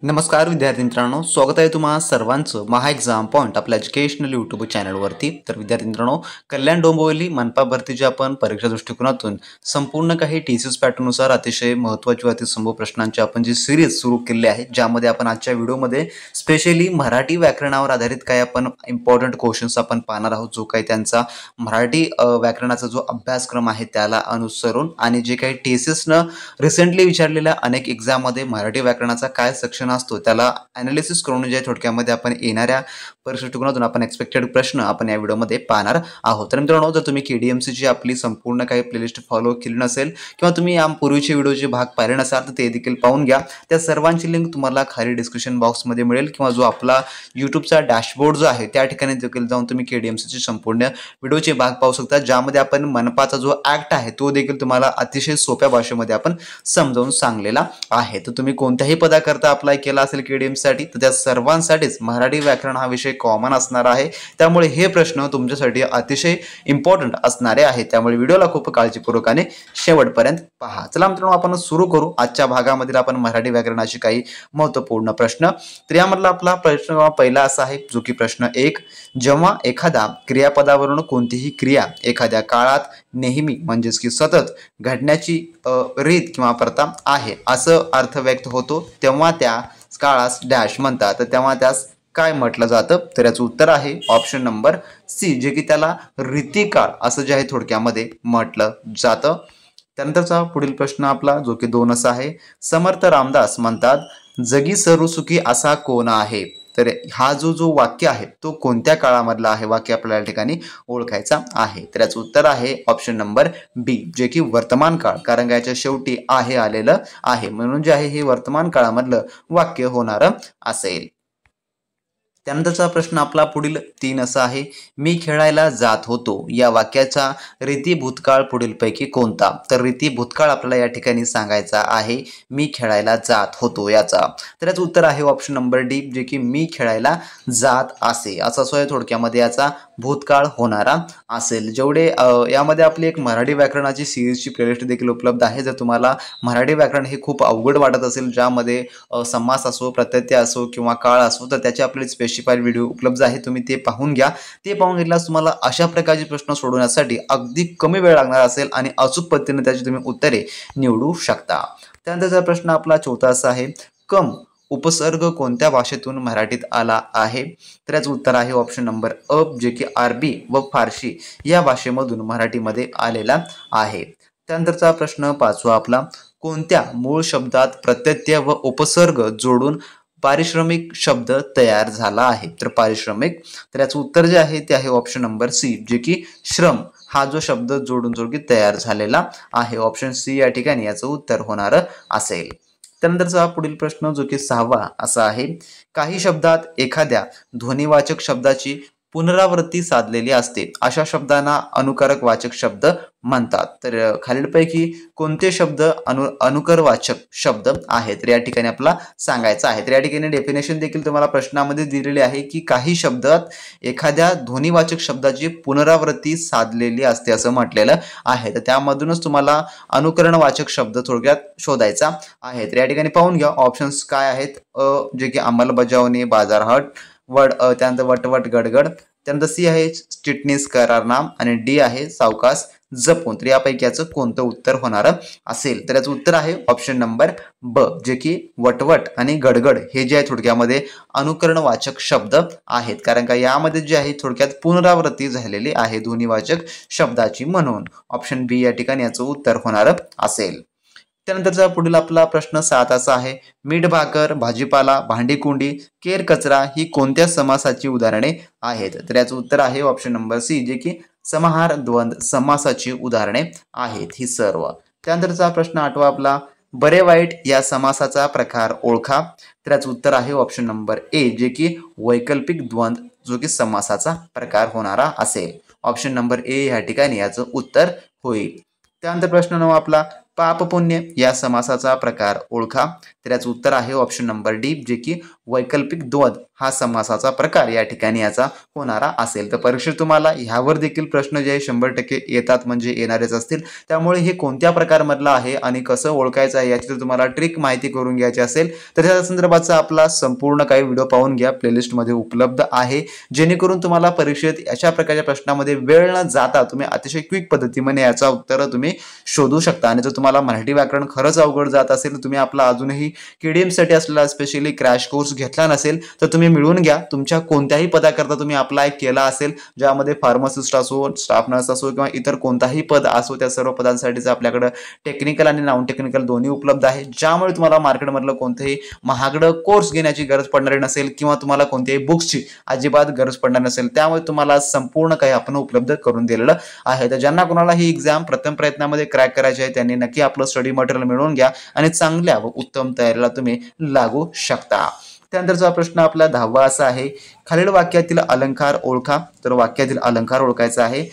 नमस्कार विद्यार्थी मित्रांनो, स्वागत आहे तुम्हा सर्वांचं महा एक्झाम पॉइंट आपल्या एज्युकेशनल यूट्यूब चॅनलवरती। तर विद्यार्थी मित्रांनो, कल्याण डोंबिवली मनपा भरतीच्या आपण परीक्षा दृष्टिकोनातून संपूर्ण काही टीसीएस पॅटर्ननुसार अतिशय महत्त्वाचे व अतिसंभव प्रश्नांची आपण जी सिरीज सुरू केली आहे, ज्यामध्ये आपण आजच्या व्हिडिओमध्ये स्पेशली मराठी व्याकरणावर आधारित काही आपण इम्पॉर्टंट क्वेश्चन्स आपण पाहणार आहोत। जो काही त्यांचा मराठी व्याकरणाचा जो अभ्यासक्रम आहे त्याला अनुसरून आणि जे काही टीसीएसनं रिसेंटली विचारलेल्या अनेक एक्झाममध्ये मराठी व्याकरणाचा काय सेक्शन असतो त्याला ॲनालिसिस करून जे थोडक्यामध्ये आपण येणाऱ्या परिस्थितीतून आपण एक्सपेक्टेड प्रश्न आपण या व्हिडिओमध्ये पाहणार आहोत। तर मित्रांनो, जर तुम्ही केडीएमसीची आपली संपूर्ण काही प्लेलिस्ट फॉलो केली नसेल किंवा तुम्ही यापूर्वीचे व्हिडिओचे भाग पाहिले नसाल तर ते देखील पाहून घ्या। त्या सर्वांची लिंक तुम्हाला खाली डिस्क्रिप्शन बॉक्समध्ये मिळेल किंवा जो आपला यूट्यूबचा डॅशबोर्ड जो आहे त्या ठिकाणी देखील जाऊन तुम्ही केडीएमसीची संपूर्ण व्हिडिओचे भाग पाहू शकता, ज्यामध्ये आपण मनपाचा जो ॲक्ट आहे तो देखील तुम्हाला अतिशय सोप्या भाषेमध्ये आपण समजावून सांगलेला आहे। तर तुम्ही कोणत्याही पदाकरता अप्लाय केला असेल केडीएमसाठी तर त्या सर्वांसाठीच मराठी व्याकरण हा विषय कॉमन असणार आहे, त्यामुळे हे प्रश्न तुमच्यासाठी अतिशय इम्पॉर्टंट असणारे आहेत। त्यामुळे व्हिडिओला खूप काळजीपूर्वकाने शेवटपर्यंत पहा। चला मित्रांनो, आपण सुरू करू आजच्या भागामध्ये आपण मराठी व्याकरणाची काही महत्त्वपूर्ण प्रश्न। तर यामधला आपला प्रश्न पहिला असा आहे, जो की प्रश्न 1, जेव्हा एखादा क्रियापदावरून कोणतीही क्रिया एखाद्या काळात नेहमी म्हणजेच की सतत घडण्याची रीत किंवा प्रथा आहे असं अर्थ व्यक्त होतो तेव्हा त्या काळास डॅश म्हणतात, तर तेव्हा त्यास काय म्हटलं जातं? तर याचं उत्तर आहे ऑप्शन नंबर सी, जे की त्याला रीतिकाळ असं जे आहे थोडक्यामध्ये म्हटलं जातं। त्यानंतरचा पुढील प्रश्न आपला जो की 2 असा आहे, समर्थ रामदास म्हणतात जगी सर्वसुखी असा कोण आहे? तर हा जो वाक्य आहे तो कोणत्या काळामधला आहे वाक्य आपल्याला या ठिकाणी ओळखायचा आहे। तर याचं उत्तर आहे ऑप्शन नंबर बी, जे की वर्तमान काळ, कारण याच्या शेवटी आहे आलेलं आहे म्हणून जे आहे हे वर्तमान काळामधलं वाक्य होणार असेल। त्यानंतरचा प्रश्न आपला पुढील 3 असा आहे, मी खेळायला जात होतो या वाक्याचा रीती भूतकाळ पुढीलपैकी कोणता? तर रीती भूतकाळ आपल्याला या ठिकाणी सांगायचा आहे मी खेळायला जात होतो याचा। तर याचं उत्तर आहे ऑप्शन नंबर डी, जे की मी खेळायला जात असे असा सोय थोडक्यामध्ये याचा भूतकाळ होणारा असेल। जेवढे यामध्ये आपली एक मराठी व्याकरणाची सिरीजची प्लेलिस्ट देखील उपलब्ध आहे। जर तुम्हाला मराठी व्याकरण हे खूप अवघड वाटत असेल, ज्यामध्ये समास असो, प्रत्यय असो किंवा काळ असो, तर त्याचे आपले स्पेसिफाईड व्हिडिओ उपलब्ध आहे, तुम्ही ते पाहून घ्या। ते पाहून घेतल्यास तुम्हाला अशा प्रकारचे प्रश्न सोडवण्यासाठी अगदी कमी वेळ लागणार असेल आणि अचूक पद्धतीने त्याची तुम्ही उत्तरे निवडू शकता। त्यानंतरचा प्रश्न आपला 4था असा आहे, कम उपसर्ग कोणत्या भाषेतून मराठीत आला आहे? तर याचं उत्तर आहे ऑप्शन नंबर अ, जे की अरबी व फारसी या भाषेमधून मराठीमध्ये आलेला आहे। त्यानंतरचा प्रश्न 5वा आपला, कोणत्या मूळ शब्दात प्रत्यय व उपसर्ग जोडून पारिश्रमिक शब्द तयार झाला आहे? तर पारिश्रमिक, तर याचं उत्तर जे आहे ते आहे ऑप्शन नंबर सी, जे की श्रम हा जो शब्द जोडून तयार झालेला आहे। ऑप्शन सी या ठिकाणी याचं उत्तर होणार असेल। त्यानंतरचा पुढील प्रश्न जो की 6वा असा आहे, काही शब्दात एखाद्या ध्वनिवाचक शब्दाची पुनरावृत्ती साधलेली असते अशा शब्दांना अनुकारक वाचक शब्द म्हणतात। तर खालीलपैकी कोणते शब्द अनुकरवाचक शब्द आहेत? तर या ठिकाणी आपला सांगायचं आहे। तर या ठिकाणी डेफिनेशन देखील तुम्हाला प्रश्नामध्ये दिलेली आहे की काही शब्दात एखाद्या ध्वनिवाचक शब्दाची पुनरावृत्ती साधलेली असते असं म्हटलेलं आहे। तर त्यामधूनच तुम्हाला अनुकरणवाचक शब्द थोडक्यात शोधायचा आहे। तर या ठिकाणी पाहून घ्या ऑप्शन्स काय आहेत, जे की अंमलबजावणी, बाजारहाट, त्यानंतर वटवट गडगड, त्यानंतर सी आहे चिटणीस करारनाम आणि डी आहे सावकाश जपून। तर यापैकी याचं कोणतं उत्तर होणार असेल? तर याचं उत्तर आहे ऑप्शन नंबर ब, जे की वटवट आणि गडगड हे जे आहे थोडक्यामध्ये अनुकरणवाचक शब्द आहेत, कारण का यामध्ये जे आहे थोडक्यात पुनरावृत्ती झालेली आहे ध्वनिवाचक शब्दाची, म्हणून ऑप्शन बी या ठिकाणी याचं उत्तर होणार असेल। त्यानंतरचा पुढील आपला प्रश्न 7 असा आहे, मीठ भाकर, भाजीपाला, भांडीकुंडी, केर कचरा ही कोणत्या समासाची उदाहरणे आहेत? तर याचं उत्तर आहे ऑप्शन नंबर सी, जे की समाहार द्वंद्व समासाची उदाहरणे आहेत ही सर्व। त्यानंतरचा प्रश्न 8वा आपला, बरे वाईट या समासाचा प्रकार ओळखा। तर याचं उत्तर आहे ऑप्शन नंबर ए, जे की वैकल्पिक द्वंद्व जो की समासाचा प्रकार होणारा असेल। ऑप्शन नंबर ए या ठिकाणी याचं उत्तर होईल। त्यानंतर प्रश्न 9 आपला, पाप पुण्य या समासाचा प्रकार ओळखा। तर याचं उत्तर आहे ऑप्शन नंबर डी, जे की वैकल्पिक द्वंद हा समासाचा प्रकार या ठिकाणी याचा होणारा असेल। तर परीक्षेत तुम्हाला ह्यावर देखील प्रश्न जे 100% येतात म्हणजे येणारेच असतील। त्यामुळे हे कोणत्या प्रकारमधलं आहे आणि कसं ओळखायचं आहे याची जर तुम्हाला ट्रिक माहिती करून घ्यायची असेल तर त्या संदर्भाचा आपला संपूर्ण काही व्हिडिओ पाहून घ्या, प्लेलिस्टमध्ये उपलब्ध आहे, जेणेकरून तुम्हाला परीक्षेत अशा प्रकारच्या प्रश्नामध्ये वेळ न जाता तुम्ही अतिशय क्विक पद्धतीने याचा उत्तर तुम्ही शोधू शकता। आणि जर तुम्हाला मराठी व्याकरण खरंच अवघड जात असेल तर तुम्ही आपला अजूनही KDM साठी असलेला स्पेशली क्रॅश कोर्स घेतला नसेल तर तुम्ही मिळवून घ्या। तुमच्या कोणत्याही पदाकरता तुम्ही अप्लाय केला असेल, ज्यामध्ये फार्मासिस्ट असो, स्टाफ नर्स असो किंवा इतर कोणताही पद असो, त्या सर्व पदांसाठीच आपल्याकडे टेक्निकल आणि नॉन टेक्निकल दोन्ही उपलब्ध आहे, ज्यामुळे तुम्हाला मार्केटमधलं कोणतेही महागडं कोर्स घेण्याची गरज पडणार नसेल किंवा तुम्हाला कोणत्याही बुक्सची अजिबात गरज पडणार नसेल। त्यामुळे तुम्हाला संपूर्ण काही आपण उपलब्ध करून दिलेलं आहे। तर ज्यांना कोणाला ही एक्झाम प्रथम प्रयत्नामध्ये क्रॅक करायची आहे त्यांनी नक्की आपलं स्टडी मटेरियल मिळवून घ्या आणि चांगल्या व उत्तम तयारीला तुम्ही लागू शकता। त्यानंतरचा प्रश्न आपला 10वा असा आहे, खालील वाक्यातील अलंकार ओळखा। तर वाक्यातील अलंकार ओळखायचा आहे,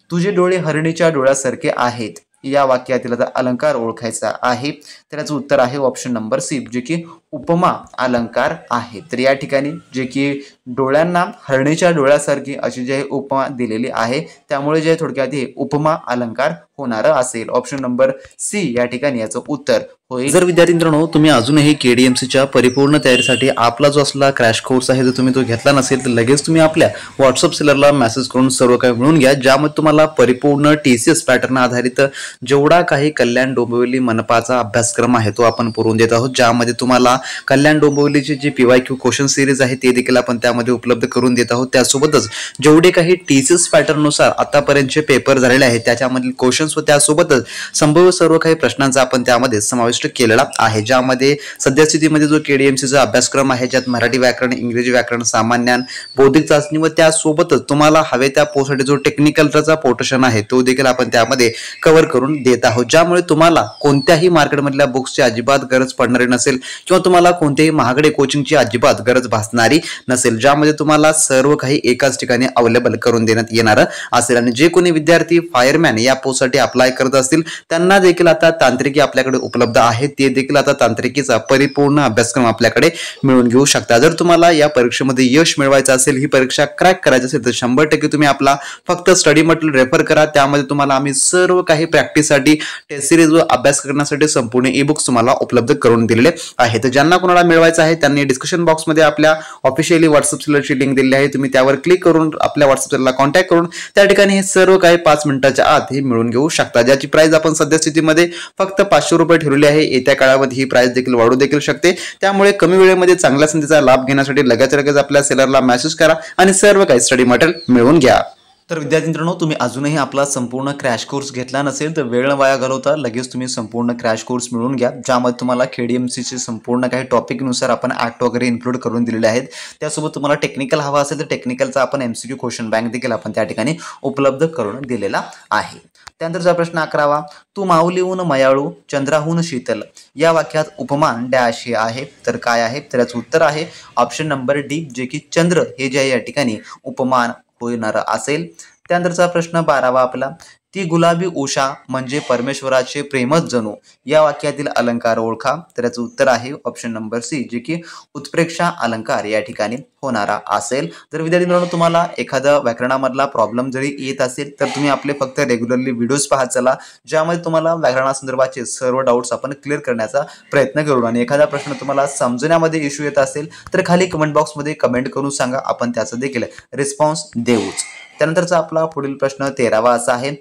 तुझे डोळे हरणीच्या डोळ्यासारखे आहेत या वाक्यातील अलंकार ओळखायचा आहे। तर याचं उत्तर आहे ऑप्शन नंबर सी, जे की उपमा अलंकार आहे। तर या ठिकाणी जे की डोळ्यांना हरणीच्या डोळ्यासारखी अशी जी उपमा दिलेली आहे, त्यामुळे जे थोडक्यात हे उपमा अलंकार होणार असेल। ऑप्शन नंबर सी या ठिकाणी याचं उत्तर होईल। जर विद्यार्थी मित्रांनो तुम्ही अजूनही KDMCच्या परिपूर्ण तयारीसाठी आपला जो असला क्रॅश कोर्स आहे जर तुम्ही तो घेतला नसेल तर लगेच तुम्ही आपल्या व्हॉट्सअप सेलरला मेसेज करून सर्व काही मिळवून घ्या, ज्यामध्ये तुम्हाला परिपूर्ण TCS पॅटर्न आधारित जेवढा काही कल्याण डोंबिवली मनपाचा अभ्यासक्रम आहे तो आपण पुरवून देत आहोत, ज्यामध्ये तुम्हाला कल्याण डोंबिवलीचे जे PYQ क्वेश्चन सिरीज आहे ते देखील आपण त्यामध्ये उपलब्ध करून देत आहोत। त्यासोबतच जेवढे काही TCS पॅटर्न नुसार आतापर्यंतचे पेपर झालेले आहेत त्याच्यामधील क्वेश्चन्स व त्यासोबतच संभाव्य सर्व काही प्रश्नांचा आपण त्यामध्ये समाविष्ट केलेला आहे, ज्यामध्ये सद्यस्थितीमध्ये जो KDMCचा अभ्यासक्रम आहे, ज्यात मराठी व्याकरण, इंग्रजी व्याकरण, सामान्य ज्ञान, बौद्धिक चाचणी व त्यासोबतच तुम्हाला हवे त्या पोस्टसाठी जो टेक्निकलचा पोर्शन आहे तो देखील आपण त्यामध्ये कव्हर करून देत आहोत, ज्यामुळे तुम्हाला कोणत्याही मार्केटमधल्या बुक्सची अजिबात गरज पडणारी नसेल किंवा तुम्हाला कोणत्याही महागडे कोचिंगची अजिबात गरज भासणारी नसेल, ज्यामध्ये तुम्हाला सर्व काही एकाच ठिकाणी अवेलेबल करून देण्यात येणार असेल। आणि जे कोणी विद्यार्थी फायरमॅन या पोस्टसाठी अप्लाय करत असतील त्यांना देखील आता तांत्रिकी आपल्याकडे उपलब्ध आहे, ते देखील आता तांत्रिकीचा परिपूर्ण अभ्यासक्रम आपल्याकडे मिळवून घेऊ शकता। जर तुम्हाला या परीक्षेमध्ये यश मिळवायचं असेल, ही परीक्षा क्रॅक करायची असेल तर 100% तुम्ही आपला फक्त स्टडी मटेरियल रेफर करा, त्यामध्ये तुम्हाला आम्ही सर्व काही प्रॅक्टिससाठी, टेस्ट सिरीज व अभ्यास करण्यासाठी संपूर्ण ई-बुक्स तुम्हाला उपलब्ध करून दिलेले आहे। तर ज्यांना कोणाला मिळवायचं आहे त्यांनी डिस्क्रिप्शन बॉक्समध्ये आपल्या ऑफिशियली व्हॉट्सअप सेलरची लिंक दिलेली आहे, तुम्ही त्यावर क्लिक करून आपल्या व्हॉट्सअप सेलरला कॉन्टॅक्ट करून त्या ठिकाणी हे सर्व काही 5 मिनिटाच्या आत हे मिळवून घेऊ शकता, ज्याची प्राइस आपण सद्यस्थितीमध्ये फक्त 500 रुपये ठेवलेली आहे। येत्या काळामध्ये ही प्राइस देखील वाढू देखील शकते, त्यामुळे कमी वेळेमध्ये चांगल्या संधीचा लाभ घेण्यासाठी लगेच आपल्या सेलरला मेसेज करा आणि सर्व काही स्टडी मटेरियल मिळवून घ्या। तर विद्यार्थी मित्रांनो तुम्ही अजूनही आपला संपूर्ण क्रॅश कोर्स घेतला नसेल तर वेळ न वाया घालवता लगेच तुम्ही संपूर्ण क्रॅश कोर्स मिळवून घ्या, ज्यामध्ये तुम्हाला KDMCचे संपूर्ण काही टॉपिकनुसार आपण ऍक्ट वगैरे इन्क्लूड करून दिलेले आहेत। त्यासोबत तुम्हाला टेक्निकल हवा असेल तर टेक्निकलचा आपण MCQ क्वेश्चन बँक देखील आपण त्या ठिकाणी उपलब्ध करून दिलेला आहे। त्यानंतरचा प्रश्न 11वा, तू माऊलीहून मयाळू चंद्राहून शीतल या वाक्यात उपमान डॅश हे आहे, तर काय आहे? तर याचं उत्तर आहे ऑप्शन नंबर डी, जे की चंद्र हे जे आहे या ठिकाणी उपमान होणार असेल। त्यानंतरचा प्रश्न 12वा आपला, ती गुलाबी उषा म्हणजे परमेश्वराचे प्रेमच जणू या वाक्यातील अलंकार ओळखा। तर याचं उत्तर आहे ऑप्शन नंबर सी, जे की उत्प्रेक्षा अलंकार या ठिकाणी होणारा असेल। जर विद्यार्थी मित्रांनो तुम्हाला एखादा व्याकरणामधला प्रॉब्लेम जरी येत असेल तर तुम्ही आपले फक्त रेग्युलरली व्हिडिओज पाहत चला, ज्यामध्ये तुम्हाला व्याकरणासंदर्भाचे सर्व डाऊट्स आपण क्लिअर करण्याचा प्रयत्न करू। आणि एखादा प्रश्न तुम्हाला समजण्यामध्ये इश्यू येत असेल तर खाली कमेंट बॉक्समध्ये कमेंट करून सांगा, आपण त्याचा देखील रिस्पॉन्स देऊच। त्यानंतरचा आपला पुढील प्रश्न 13वा असा आहे,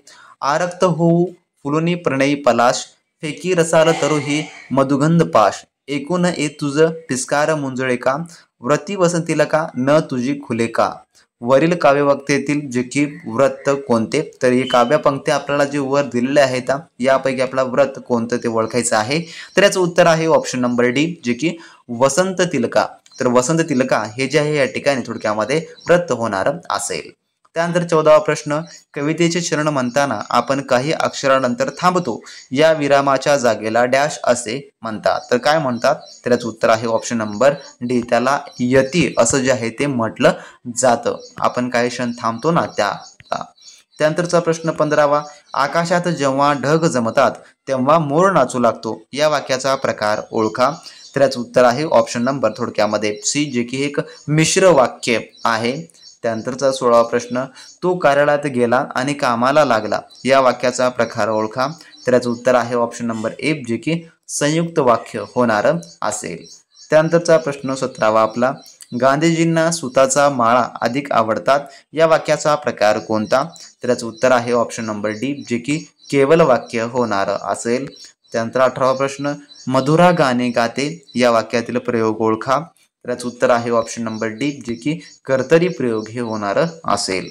आरक्त होऊ फुलुनी प्रणयी पलाश फेकी रसाल तरुही मधुगंध पाश एकूण ए तुझ पिस्कार मुंजळे का व्रती वसंतीला का न तुझी खुले का वरील काव्यवक्तेतील जे की व्रत कोणते? तर हे काव्यपंक्ती आपल्याला जे वर दिलेले आहेत यापैकी आपला व्रत कोणतं ते ओळखायचं आहे। तर याचं उत्तर आहे ऑप्शन नंबर डी, जे की वसंत तिलका। तर वसंत तिलका हे जे आहे या ठिकाणी थोडक्यामध्ये व्रत होणार असेल। त्यानंतर 14वा प्रश्न, कवितेचे चरण म्हणताना आपण काही अक्षरानंतर थांबतो, या विरामाच्या जागेला डॅश असे म्हणतात, तर काय म्हणतात? तर याचं उत्तर आहे ऑप्शन नंबर डी, त्याला यती असं जे आहे ते म्हटलं जातं, आपण काही क्षण थांबतो ना त्याला। त्यानंतरचा प्रश्न 15वा, आकाशात जेव्हा ढग जमतात तेव्हा मोर नाचू लागतो या वाक्याचा प्रकार ओळखा। तर याचं उत्तर आहे ऑप्शन नंबर थोडक्यामध्ये सी, जे की एक मिश्र वाक्य आहे. त्यानंतरचा 16वा प्रश्न, तो कार्यालयात गेला आणि कामाला लागला या वाक्याचा प्रकार ओळखा. तर याचं उत्तर आहे ऑप्शन नंबर ए, जे की संयुक्त वाक्य होणार असेल. त्यानंतरचा प्रश्न 17वा आपला, गांधीजींना सुताचा माळा अधिक आवडतात या वाक्याचा प्रकार कोणता. तर याचं उत्तर आहे ऑप्शन नंबर डी, जे की केवल वाक्य होणार असेल. त्यानंतर 18वा प्रश्न, मधुरा गाणे गाते या वाक्यातील प्रयोग ओळखा. तर याचं उत्तर आहे ऑप्शन नंबर डी, जे की कर्तरी प्रयोग हे होणार असेल.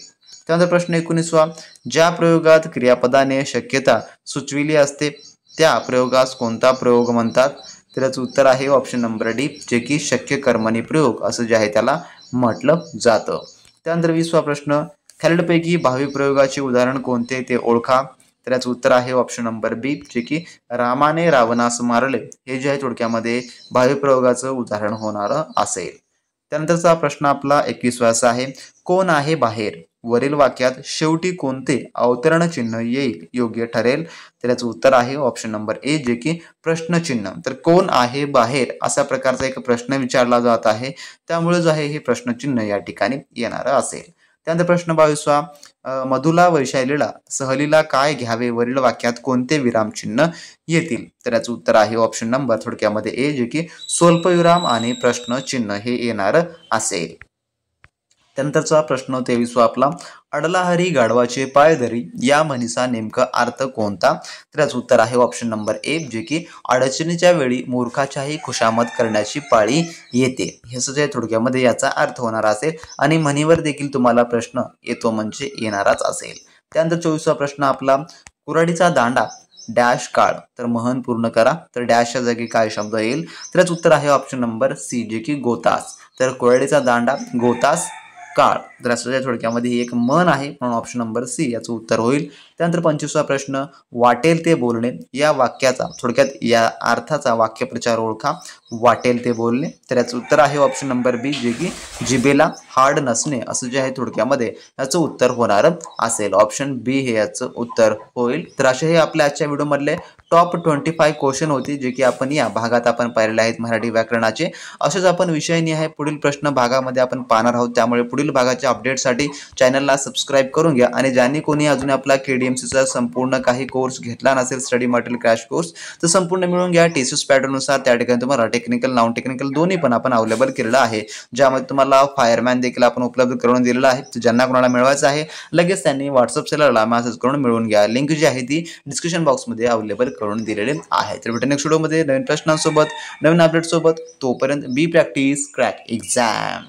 त्यानंतर प्रश्न 19वा, ज्या प्रयोगात क्रियापदाने शक्यता सुचविली असते त्या प्रयोगास कोणता प्रयोग म्हणतात. तर याचं उत्तर आहे ऑप्शन नंबर डी, जे की शक्य कर्मणी प्रयोग असं जे आहे त्याला म्हटलं जातं. त्यानंतर 20वा प्रश्न, खालीलपैकी भावी प्रयोगाचे उदाहरण कोणते ते ओळखा. तर याचं उत्तर आहे ऑप्शन नंबर बी, जे की रामाने रावणास मारले हे जे आहे थोडक्यामध्ये भावी प्रयोगाचं उदाहरण होणार असेल. त्यानंतरचा प्रश्न आपला 21वा असा आहे, कोण आहे बाहेर वरील वाक्यात शेवटी कोणते अवतरण चिन्ह येईल योग्य ठरेल. तर याचं उत्तर आहे ऑप्शन नंबर ए, जे की प्रश्नचिन्ह. तर कोण आहे बाहेर अशा प्रकारचा एक प्रश्न विचारला जात आहे, त्यामुळे जो आहे हे प्रश्नचिन्ह या ठिकाणी येणार असेल. त्यानंतर प्रश्न 22वा, मधुला वैशालीला सहलीला काय घ्यावे वरील वाक्यात कोणते विरामचिन्ह येतील. तर याचं उत्तर आहे ऑप्शन नंबर थोडक्यामध्ये ए, जे की स्वल्पविराम आणि प्रश्नचिन्ह हे येणार असेल. त्यानंतरचा प्रश्न 23वा आपला, अडला हरी गाढवाचे पाय धरी या म्हणीचा नेमका अर्थ कोणता. तर याचं उत्तर आहे ऑप्शन नंबर ए, जे की अडचणीच्या वेळी मूर्खाच्याही खुशामत करण्याची पाळी येते हे जे थोडक्यामध्ये याचा अर्थ होणार असेल. आणि म्हणीवर देखील तुम्हाला प्रश्न येतो म्हणजे येणारच असेल. त्यानंतर 24वा प्रश्न आपला, कुऱ्हाडीचा दांडा डॅश काळ तर महन पूर्ण करा. तर डॅशच्या जागी काय शब्द येईल. तर याचं उत्तर आहे ऑप्शन नंबर सी, जे की गोतास. तर कुऱ्हाडीचा दांडा गोतास काळ तर असं थोडक्यामध्ये एक मन आहे म्हणून ऑप्शन नंबर सी याचं उत्तर होईल. त्यानंतर 25वा प्रश्न, वाटेल ते बोलणे या वाक्याचा थोडक्यात या अर्थाचा वाक्यप्रचार ओळखा. वाटेल ते बोलणे तर याचं उत्तर आहे ऑप्शन नंबर बी, जे की जिभेला हाड नसणे असं जे आहे थोडक्यामध्ये याचं उत्तर होणार असेल. ऑप्शन बी हे याचं उत्तर होईल. तर असे हे आपल्या आजच्या व्हिडिओमधले टॉप 25 क्वेश्चन होते जे की आपण या भागात आपण पाहिलेले आहेत मराठी व्याकरणाचे. असेच आपण विषयनिहाय पुढील प्रश्न भागामध्ये आपण पाहणार आहोत. त्यामुळे पुढील भागाच्या अपडेटसाठी चॅनलला सबस्क्राईब करून घ्या. आणि ज्यांनी कोणी अजून आपला KDMCचा संपूर्ण काही कोर्स घेतला नसेल, स्टडी मटेरियल क्रॅश कोर्स, तर संपूर्ण मिळून घ्या. TCS पॅटर्ननुसार त्या ठिकाणी तुम्हाला टेक्निकल नॉन टेक्निकल दोन्ही पण आपण अवेलेबल केलेलं आहे. ज्यामध्ये तुम्हाला फायरमॅन देखील आपण उपलब्ध करून दिलेला आहे. ज्यांना कोणाला मिळवायचं आहे लगेच त्यांनी व्हॉट्सअप सेलरला मेसेज करून मिळवून घ्या. लिंक जी आहे ती डिस्क्रिप्शन बॉक्समध्ये अवेलेबल करून दिलेले आहे. तर भेटू नेक्स्ट व्हिडिओमध्ये नवीन प्रश्नांसोबत नवीन अपडेट सोबत. तोपर्यंत बी प्रॅक्टिस क्रॅक एक्झाम.